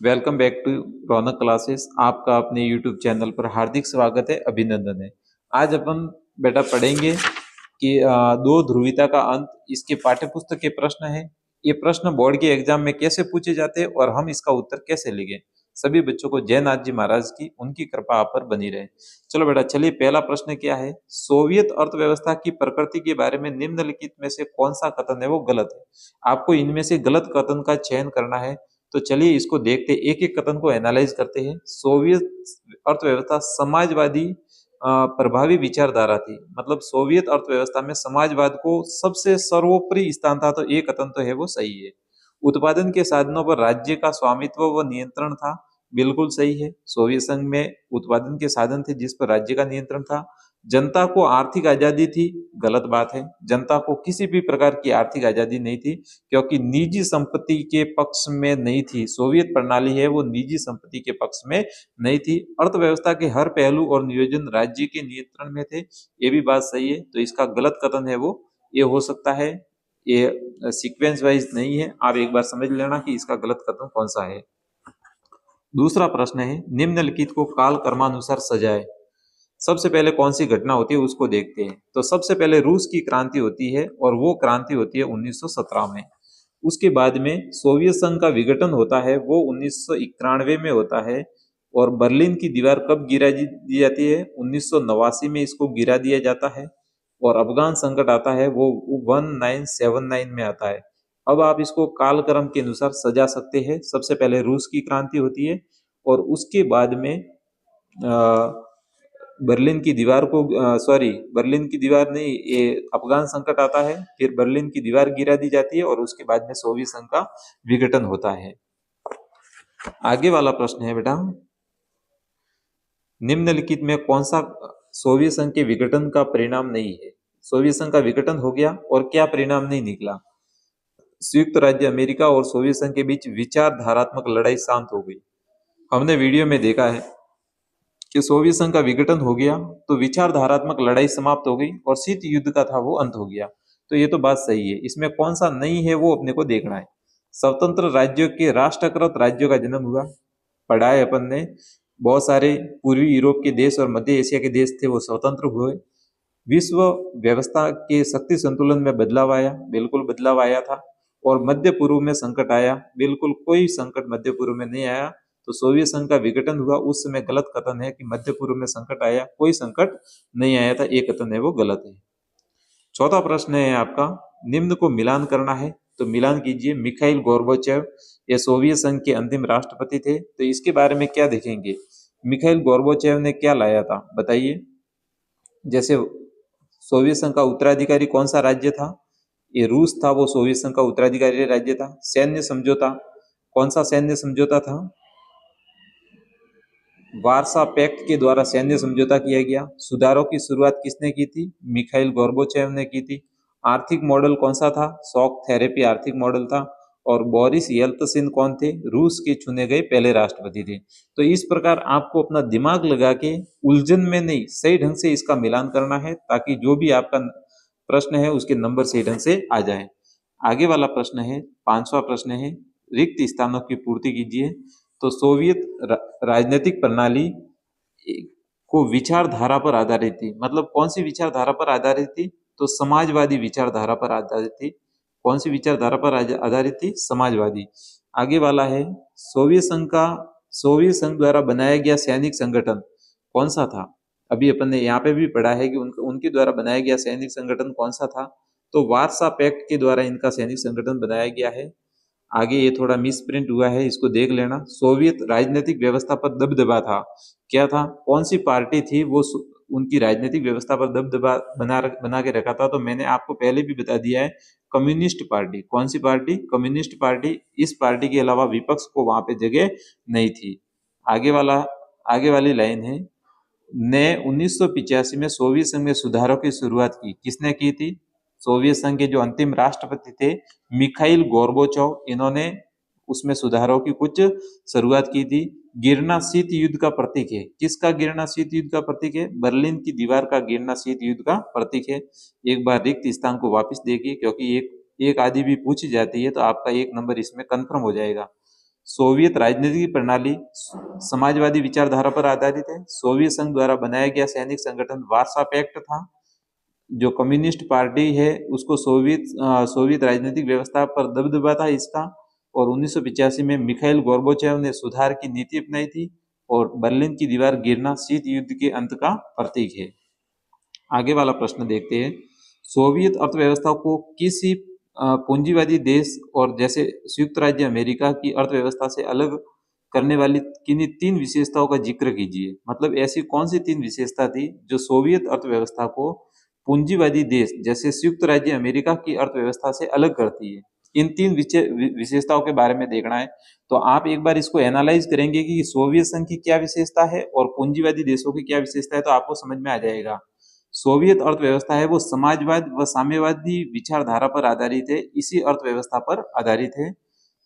Welcome back to Raunak classes. आपका अपने YouTube channel पर हार्दिक स्वागत है, अभिनंदन है। आज अपन बेटा पढ़ेंगे कि दो ध्रुवीयता का अंत, इसके पाठ्य पुस्तक के प्रश्न है। ये प्रश्न बोर्ड के एग्जाम में कैसे पूछे जाते हैं और हम इसका उत्तर कैसे लिखें। सभी बच्चों को जयनाथ जी महाराज की उनकी कृपा आप पर बनी रहे। चलो बेटा, चलिए पहला प्रश्न क्या है। सोवियत अर्थव्यवस्था की प्रकृति के बारे में निम्नलिखित में से कौन सा कथन है वो गलत है। आपको इनमें से गलत कथन का चयन करना है। तो चलिए इसको देखते, एक एक कथन को एनालाइज करते हैं। सोवियत अर्थव्यवस्था समाजवादी प्रभावी विचारधारा थी, मतलब सोवियत अर्थव्यवस्था में समाजवाद को सबसे सर्वोपरि स्थान था। तो एक कथन तो है वो सही है। उत्पादन के साधनों पर राज्य का स्वामित्व व नियंत्रण था, बिल्कुल सही है। सोवियत संघ में उत्पादन के साधन थे जिस पर राज्य का नियंत्रण था। जनता को आर्थिक आजादी थी, गलत बात है। जनता को किसी भी प्रकार की आर्थिक आजादी नहीं थी, क्योंकि निजी संपत्ति के पक्ष में नहीं थी। सोवियत प्रणाली है वो निजी संपत्ति के पक्ष में नहीं थी। अर्थव्यवस्था के हर पहलू और नियोजन राज्य के नियंत्रण में थे, ये भी बात सही है। तो इसका गलत कथन है वो ये हो सकता है, ये सीक्वेंस वाइज नहीं है। आप एक बार समझ लेना कि इसका गलत कथन कौन सा है। दूसरा प्रश्न है, निम्नलिखित को काल क्रमानुसार सजाए। सबसे पहले कौन सी घटना होती है उसको देखते हैं। तो सबसे पहले रूस की क्रांति होती है और वो क्रांति होती है 1917 में। उसके बाद में सोवियत संघ का विघटन होता है, वो 1991 में होता है। और बर्लिन की दीवार कब गिरा दी जाती है? 1989 में इसको गिरा दिया जाता है। और अफगान संकट आता है वो 1979 में आता है। अब आप इसको कालक्रम के अनुसार सजा सकते हैं। सबसे पहले रूस की क्रांति होती है और उसके बाद में बर्लिन की दीवार को, सॉरी बर्लिन की दीवार नहीं, ये अफगान संकट आता है। फिर बर्लिन की दीवार गिरा दी जाती है और उसके बाद में सोवियत संघ का विघटन होता है। आगे वाला प्रश्न है बेटा, निम्नलिखित में कौन सा सोवियत संघ के विघटन का परिणाम नहीं है। सोवियत संघ का विघटन हो गया और क्या परिणाम नहीं निकला? संयुक्त राज्य अमेरिका और सोवियत संघ के बीच विचारधारात्मक लड़ाई शांत हो गई। हमने वीडियो में देखा है कि सोवियत संघ का विघटन हो गया तो विचारधारात्मक लड़ाई समाप्त हो गई और शीत युद्ध का था वो अंत हो गया। तो ये तो बात सही है। इसमें कौन सा नहीं है वो अपने को देखना है। स्वतंत्र राज्यों के राष्ट्रकृत राज्यों का जन्म हुआ, पढ़ा है अपन ने। बहुत सारे पूर्वी यूरोप के देश और मध्य एशिया के देश थे वो स्वतंत्र हुए। विश्व व्यवस्था के शक्ति संतुलन में बदलाव आया, बिल्कुल बदलाव आया था। और मध्य पूर्व में संकट आया, बिल्कुल कोई संकट मध्य पूर्व में नहीं आया। तो सोवियत संघ का विघटन हुआ उस समय गलत कथन है कि मध्य पूर्व में संकट आया, कोई संकट नहीं आया था, एक कथन है वो गलत है। चौथा प्रश्न है आपका, निम्न को मिलान करना है। तो मिलान कीजिए। मिखाइल गोर्बाचेव ये सोवियत संघ के अंतिम राष्ट्रपति थे, तो इसके बारे में क्या देखेंगे। मिखाइल गोर्बाचेव ने क्या लाया था बताइए। जैसे सोवियत संघ का उत्तराधिकारी कौन सा राज्य था? ये रूस था, वो सोवियत संघ का उत्तराधिकारी राज्य था। सैन्य समझौता, कौन सा सैन्य समझौता था? वार्सा पैक्ट के द्वारा सैन्य समझौता किया गया। सुधारों की शुरुआत किसने की थी? मिखाइल गोर्बाचेव ने की थी। आर्थिक मॉडल कौन सा था? शॉक थेरेपी आर्थिक मॉडल था। और बोरिस येल्तसिन कौन थे? रूस के चुने गए पहले राष्ट्रपति थे। तो इस प्रकार आपको अपना दिमाग लगा के उलझन में नहीं, सही ढंग से इसका मिलान करना है, ताकि जो भी आपका प्रश्न है उसके नंबर सही ढंग से आ जाए। आगे वाला प्रश्न है, पांचवा प्रश्न है, रिक्त स्थानों की पूर्ति कीजिए। तो सोवियत राजनीतिक प्रणाली को विचारधारा पर आधारित थी, मतलब कौन सी विचारधारा पर आधारित थी? तो समाजवादी विचारधारा पर आधारित थी। कौन सी विचारधारा पर आधारित थी? समाजवादी। आगे वाला है, सोवियत संघ द्वारा बनाया गया सैनिक संगठन कौन सा था? अभी अपन ने यहाँ पे भी पढ़ा है कि उनके द्वारा बनाया गया सैनिक संगठन कौन सा था? तो वार्सा पैक्ट के द्वारा इनका सैनिक संगठन बनाया गया है। आगे ये थोड़ा मिस प्रिंट हुआ है, इसको देख लेना। सोवियत राजनीतिक व्यवस्था पर दबदबा था, क्या था? कौन सी पार्टी थी वो उनकी राजनीतिक व्यवस्था पर दबदबा बना के रखा था? तो मैंने आपको पहले भी बता दिया है, कम्युनिस्ट पार्टी। कौन सी पार्टी? Communist party. इस पार्टी के अलावा विपक्ष को वहां पे जगह नहीं थी। आगे वाली लाइन है, ने 1985 में सोवियत संघ में सुधारों की शुरुआत की। किसने की थी? सोवियत संघ के जो अंतिम राष्ट्रपति थे मिखाइल गोर्बाचोव, इन्होंने उसमें सुधारों की कुछ शुरुआत की थी। गिरना शीत युद्ध का प्रतीक है। किसका गिरना शीत युद्ध का प्रतीक है? बर्लिन की दीवार का गिरना शीत युद्ध का प्रतीक है। एक बार रिक्त स्थान को वापस देखिए, क्योंकि एक आदि भी पूछी जाती है तो आपका एक नंबर इसमें कंफर्म हो जाएगा। सोवियत राजनीतिक प्रणाली समाजवादी विचारधारा पर आधारित है। सोवियत संघ द्वारा बनाया गया सैनिक संगठन वार्सा पैक्ट था। जो कम्युनिस्ट पार्टी है उसको सोवियत राजनीतिक व्यवस्था पर दबदबा था इसका। और 1985 में मिखाइल गोर्बाचेव ने सुधार की नीति अपनाई थी। और बर्लिन की दीवार गिरना शीत युद्ध के अंत का प्रतीक है। आगे वाला प्रश्न देखते हैं। सोवियत अर्थव्यवस्था को किसी पूंजीवादी देश और जैसे संयुक्त राज्य अमेरिका की अर्थव्यवस्था से अलग करने वाली किन्हीं 3 विशेषताओं का जिक्र कीजिए। मतलब ऐसी कौन सी 3 विशेषता थी जो सोवियत अर्थव्यवस्था को पूंजीवादी देश जैसे संयुक्त राज्य अमेरिका की अर्थव्यवस्था से अलग करती है। इन 3 विशेषताओं के बारे में देखना है। तो आप एक बार इसको एनालाइज करेंगे कि सोवियत संघ की क्या विशेषता है और पूंजीवादी देशों की क्या विशेषता है, तो आपको समझ में आ जाएगा। सोवियत अर्थव्यवस्था है वो समाजवाद व साम्यवादी विचारधारा पर आधारित है, इसी अर्थव्यवस्था पर आधारित है।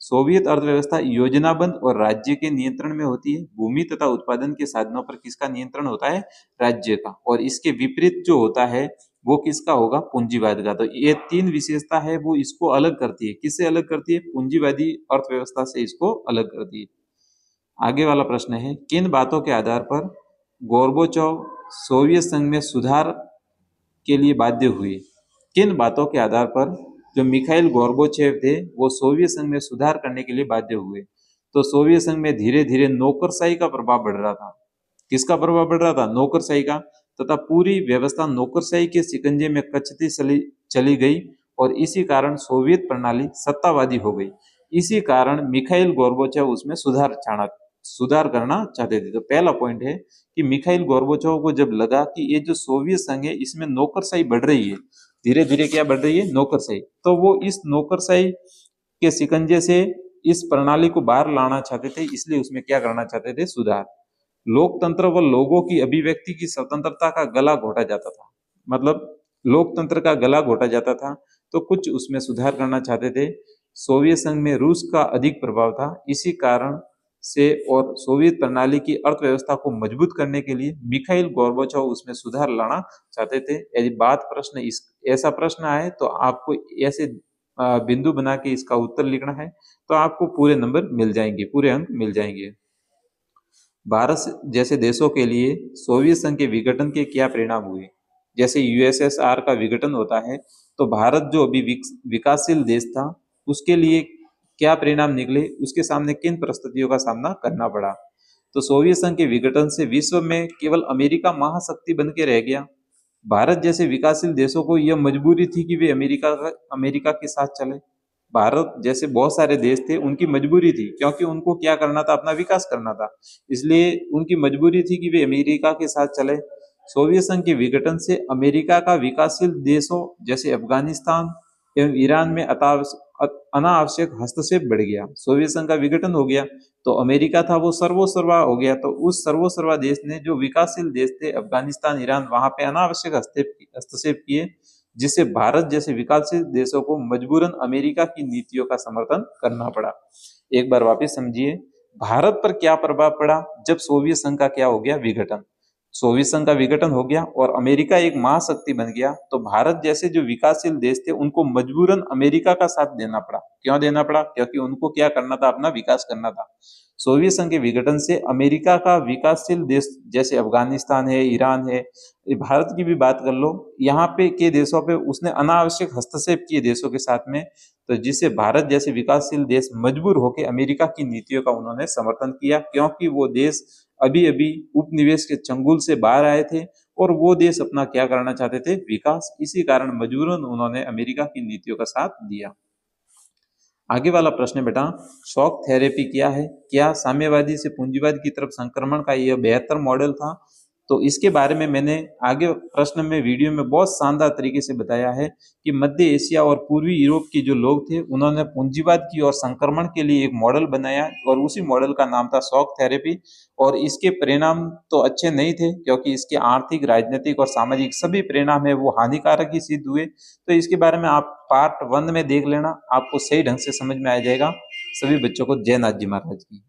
सोवियत अर्थव्यवस्था योजनाबद्ध और राज्य के नियंत्रण में होती है। भूमि तथा उत्पादन के साधनों पर किसका नियंत्रण होता है? राज्य का। और इसके विपरीत जो होता है वो किसका होगा? पूंजीवाद का। तो ये 3 विशेषता है वो इसको अलग करती है। किससे अलग करती है? पूंजीवादी अर्थव्यवस्था से इसको अलग करती है। आगे वाला प्रश्न है, किन बातों के आधार पर गोर्बाचोव सोवियत संघ में सुधार के लिए बाध्य हुए? किन बातों के आधार पर जो मिखाइल गोर्बाचेव थे वो सोवियत संघ में सुधार करने के लिए बाध्य हुए? तो सोवियत संघ में धीरे धीरे नौकरशाही का प्रभाव बढ़ रहा था। किसका प्रभाव बढ़ रहा था? नौकरशाही का। तथा पूरी व्यवस्था नौकरशाही के शिकंजे में कचती चली गई और इसी कारण सोवियत प्रणाली सत्तावादी हो गई। इसी कारण मिखाइल गोर्बाचोव उसमें सुधार करना चाहते थे। तो पहला पॉइंट है कि मिखाइल गोर्बाचोव को जब लगा कि ये जो सोवियत संघ है इसमें नौकरशाही बढ़ रही है, धीरे धीरे क्या बढ़ रही है? नौकरशाही। तो वो इस नौकरशाही के शिकंजे से इस प्रणाली को बाहर लाना चाहते थे, इसलिए उसमें क्या करना चाहते थे? सुधार। लोकतंत्र व लोगों की अभिव्यक्ति की स्वतंत्रता का गला घोटा जाता था। मतलब लोकतंत्र का गला घोटा जाता था, तो कुछ उसमें सुधार करना चाहते थे। सोवियत संघ में रूस का अधिक प्रभाव था, इसी कारण से और सोवियत प्रणाली की अर्थव्यवस्था को मजबूत करने के लिए मिखाइल गोर्बाचोव उसमें सुधार लाना चाहते थे। यदि ऐसा प्रश्न आए तो आपको ऐसे बिंदु बना के इसका उत्तर लिखना है, तो आपको पूरे नंबर मिल जाएंगे, पूरे अंक मिल जाएंगे। भारत जैसे देशों के लिए सोवियत संघ के विघटन के क्या परिणाम हुए? जैसे यूएसएसआर का विघटन होता है तो भारत जो अभी विकासशील देश था उसके लिए क्या परिणाम निकले, उसके सामने किन परिस्थितियों का सामना करना पड़ा? तो सोवियत संघ के विघटन से विश्व में केवल अमेरिका महाशक्ति बन के रह गया। भारत जैसे विकासशील देशों को यह मजबूरी थी कि वे अमेरिका के साथ चले। भारत जैसे बहुत सारे देश थे उनकी मजबूरी थी, क्योंकि उनको क्या करना था? अपना विकास करना था, इसलिए उनकी मजबूरी थी कि वे अमेरिका के साथ चले। सोवियत संघ के विघटन से अमेरिका का विकासशील देशों जैसे अफगानिस्तान एवं ईरान में अनावश्यक हस्तक्षेप बढ़ गया। सोवियत संघ का विघटन हो गया तो अमेरिका था वो सर्वोसर्वा हो गया। तो उस सर्वोसर्वा देश ने जो विकासशील देश थे अफगानिस्तान, ईरान, वहां पे अनावश्यक हस्तक्षेप किए, जिससे भारत जैसे विकासशील देशों को मजबूरन अमेरिका की नीतियों का समर्थन करना पड़ा। एक बार वापस समझिए, भारत पर क्या प्रभाव पड़ा जब सोवियत संघ का क्या हो गया? विघटन। सोवियत संघ का विघटन हो गया और अमेरिका एक महाशक्ति बन गया, तो भारत जैसे जो विकासशील देश थे उनको मजबूरन अमेरिका का साथ देना पड़ा। क्यों देना पड़ा? क्योंकि उनको क्या करना था? अपना विकास करना था। सोवियत संघ के विघटन से अमेरिका का विकासशील देश जैसे अफगानिस्तान है, ईरान है, भारत की भी बात कर लो, यहाँ पे के देशों पे उसने अनावश्यक हस्तक्षेप किए देशों के साथ में, तो जिससे भारत जैसे विकासशील देश मजबूर होकर अमेरिका की नीतियों का उन्होंने समर्थन किया, क्योंकि वो देश अभी अभी उपनिवेश के चंगुल से बाहर आए थे और वो देश अपना क्या करना चाहते थे? विकास। इसी कारण मजबूरन उन्होंने अमेरिका की नीतियों का साथ दिया। आगे वाला प्रश्न है बेटा, शॉक थेरेपी क्या है? क्या साम्यवादी से पूंजीवाद की तरफ संक्रमण का यह बेहतर मॉडल था? तो इसके बारे में मैंने आगे प्रश्न में वीडियो में बहुत शानदार तरीके से बताया है कि मध्य एशिया और पूर्वी यूरोप के जो लोग थे उन्होंने पूंजीवाद की और संक्रमण के लिए एक मॉडल बनाया और उसी मॉडल का नाम था शॉक थेरेपी। और इसके परिणाम तो अच्छे नहीं थे, क्योंकि इसके आर्थिक, राजनीतिक और सामाजिक सभी परिणाम है वो हानिकारक ही सिद्ध हुए। तो इसके बारे में आप पार्ट 1 में देख लेना, आपको सही ढंग से समझ में आ जाएगा। सभी बच्चों को जय नाथ जी महाराज की।